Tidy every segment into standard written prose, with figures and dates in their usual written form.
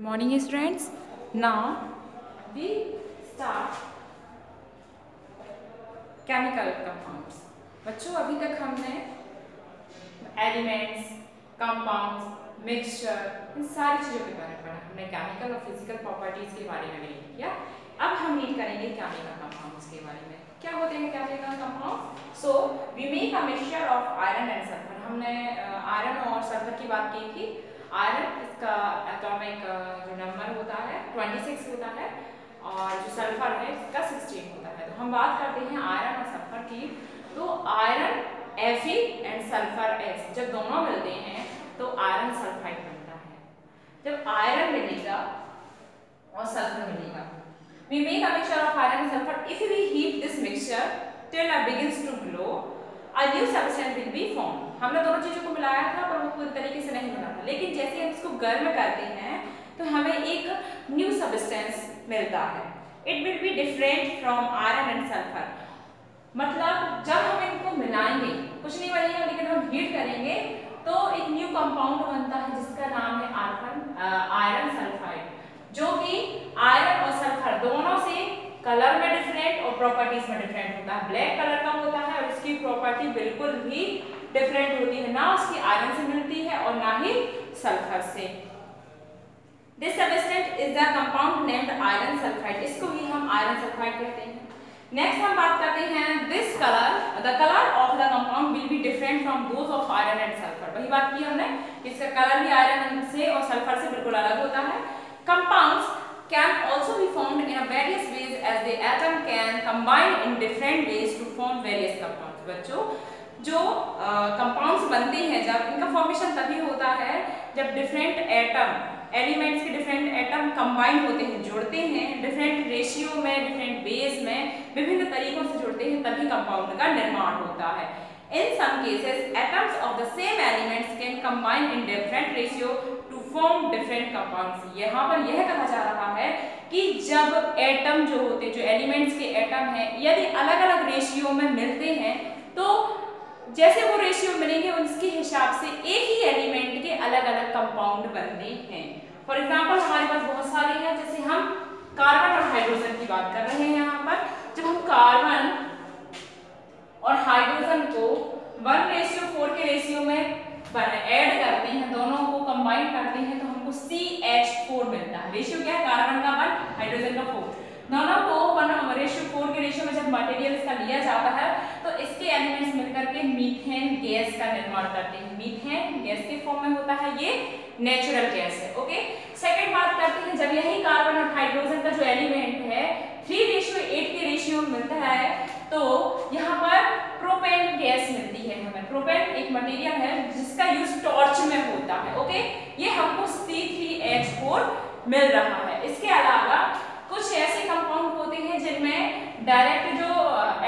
Morning students. Now we start chemical compounds. बच्चों अभी तक हमने एलिमेंट्स, कंपाउंड्स, मिक्सचर इन सारी चीज़ों के बारे में पढ़ा। हमने केमिकल और फिजिकल प्रॉपर्टीज के बारे में भी रीड किया। अब हम रीड करेंगे केमिकल कंपाउंड्स के बारे में। क्या होते हैं chemical compounds? So we make a mixture of iron and sulphur. हमने आयरन और सल्फर की बात की थी। आयरन इसका एटॉमिक जो नंबर होता है 26 होता है और जो सल्फर है इसका 16 होता है। तो हम बात करते हैं आयरन और सल्फर की। तो iron Fe and sulphur S जब दोनों मिलते हैं तो आयरन सल्फाइड बनता है। जब आयरन मिलेगा और सल्फर मिलेगा, we make a mixture of iron and sulfur. If we heat this mixture till it begins to glow, a new substance will be formed. हमने दोनों चीजों को मिलाया था पर वो पूरी तरीके से नहीं मिला था, लेकिन जैसे हम इसको गर्म करते हैं तो हमें एक न्यू सब्सटेंस मिलता है। It will be different from iron and sulfur. मतलब जब हम इनको मिलाएंगे कुछ नहीं बनेगा, लेकिन हम हीट करेंगे तो एक न्यू कंपाउंड बनता है जिसका नाम है आयरन सल्फाइड, जो कि आयरन और सल्फर दोनों से कलर में डिफरेंट और प्रॉपर्टीज में डिफरेंट होता है। ब्लैक कलर का होता है और इसकी प्रॉपर्टी बिल्कुल भी डिफरेंट होती है, ना उसकी आयरन से मिलती है और ना ही सल्फर से। This substance is the compound named iron sulphide. इसको ही हम आयरन सल्फाइड कहते हैं। नेक्स्ट हम बात करते हैं this colour, the colour of the compound will be different from those of iron and sulphur. वही बात की हमने, इसका कलर भी आयरन से और सल्फर से बिल्कुल अलग होता है। Compounds can also be formed in a various ways as the atom can combine in different ways to form various compounds. बच्चों जो कंपाउंड्स बनते हैं जब इनका फॉर्मेशन तभी होता है जब डिफरेंट एलिमेंट्स के डिफरेंट एटम कंबाइन होते हैं, जुड़ते हैं डिफरेंट रेशियो में, डिफरेंट वेज में, विभिन्न तरीकों से जुड़ते हैं, तभी कंपाउंड का निर्माण होता है। In some cases, atoms of the same elements can combine in different ratio to form different compounds. यहाँ पर यह कहा जा रहा है कि जब एटम जो होते हैं, जो एलिमेंट्स के एटम हैं, यदि अलग अलग रेशियो में मिलते हैं तो जैसे वो रेशियो मिलेंगे उसके हिसाब से एक ही एलिमेंट के अलग अलग कंपाउंड बनते हैं। फॉर एग्जाम्पल हमारे पास बहुत सारे हैं, जैसे हम कार्बन और हाइड्रोजन की बात कर रहे हैं। यहाँ पर जब हम कार्बन और हाइड्रोजन को 1:4 के रेशियो में ऐड करते हैं, दोनों को कंबाइन करते हैं तो हमको CH4 मिलता है। रेशियो क्या है? कार्बन का 1, हाइड्रोजन का 4। दोनों को 1:4 के रेशियो में जब मटेरियल इसका लिया जाता है तो इसके एलिमेंट्स मिलकर के मीथेन गैस का निर्माण करते हैं। मीथेन गैस के फॉर्म में होता है, ये नेचुरल गैस है। ओके, सेकंड बात करते हैं जब यही कार्बन और हाइड्रोजन का जो एलिमेंट है 3:8 के रेशियो में मिलता है तो यहाँ पर प्रोपेन गैस मिलती है हमें। प्रोपेन एक मटेरियल है जिसका यूज टॉर्च में होता है। ओके, ये हमको C3H4 मिल रहा है। इसके अलावा कुछ ऐसे कंपाउंड होते हैं जिनमें डायरेक्ट जो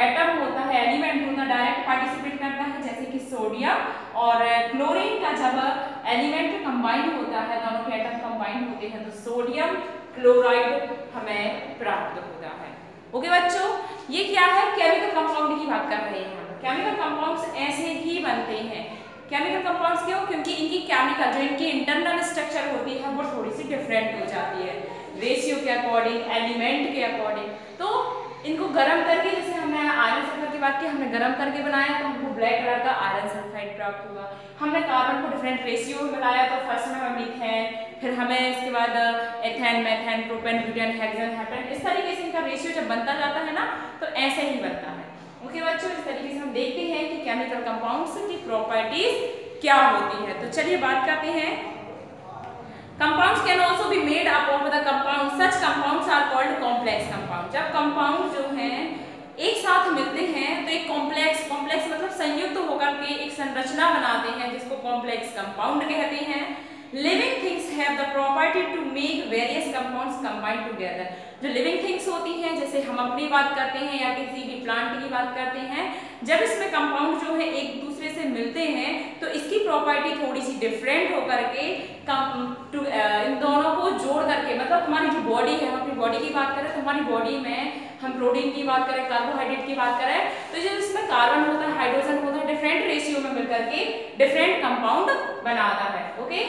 एटम होता है, एलिमेंट होता है, डायरेक्ट पार्टिसिपेट करता है, जैसे कि सोडियम और क्लोरीन का जब एलिमेंट कंबाइन होता है, दोनों के एटम कंबाइन होते हैं तो सोडियम क्लोराइड हमें प्राप्त होता है। ओके बच्चों, ये क्या है? केमिकल कंपाउंड की बात कर रहे हैं। केमिकल कंपाउंड्स ऐसे ही बनते हैं। केमिकल कंपाउंड्स क्यों? क्योंकि इनकी केमिकल जो इनकी इंटरनल स्ट्रक्चर होती है वो थोड़ी सी डिफरेंट हो जाती है रेशियो के अकॉर्डिंग, एलिमेंट के अकॉर्डिंग। तो इनको गर्म करके, जैसे हमने आयरन सल्फर की बात की, हमने गर्म करके बनाया तो हमको ब्लैक कलर का आयरन सल्फाइड प्राप्त हुआ। हमने कार्बन को डिफरेंट रेशियो में मिलाया तो फर्स्ट में हमें मीथेन, फिर हमें इसके बाद ethane, methane, propane, butane, hexane, heptane, इस तरीके से इनका रेशियो जब बनता जाता है ना तो ऐसे ही बनता है। ओके बच्चों, इस तरीके से हम देखते हैं कि केमिकल कंपाउंड्स की प्रॉपर्टीज क्या होती है। तो चलिए बात करते हैं। Compounds can also be made up of the compounds. Such compounds are called complex compounds. जब कंपाउंड जो हैं एक साथ मिलते हैं तो एक कॉम्प्लेक्स मतलब संयुक्त होकर के एक संरचना बनाते हैं जिसको कॉम्प्लेक्स कंपाउंड कहते हैं। Living things have the property to make various compounds combine together. जो लिविंग थिंग्स होती हैं, जैसे हम अपनी बात करते हैं या किसी भी प्लांट की बात करते हैं, जब इसमें कंपाउंड जो है एक दूसरे से मिलते हैं तो इसकी प्रॉपर्टी थोड़ी सी डिफरेंट होकर के इन दोनों को जोड़ करके, मतलब हमारी जो बॉडी है, हम अपनी बॉडी की बात करें तो हमारी बॉडी में हम प्रोटीन की बात करें, कार्बोहाइड्रेट की बात करें तो जब इसमें कार्बन होता है, हाइड्रोजन होता है, डिफरेंट रेशियो में मिलकर के डिफरेंट कंपाउंड बनाता है। ओके,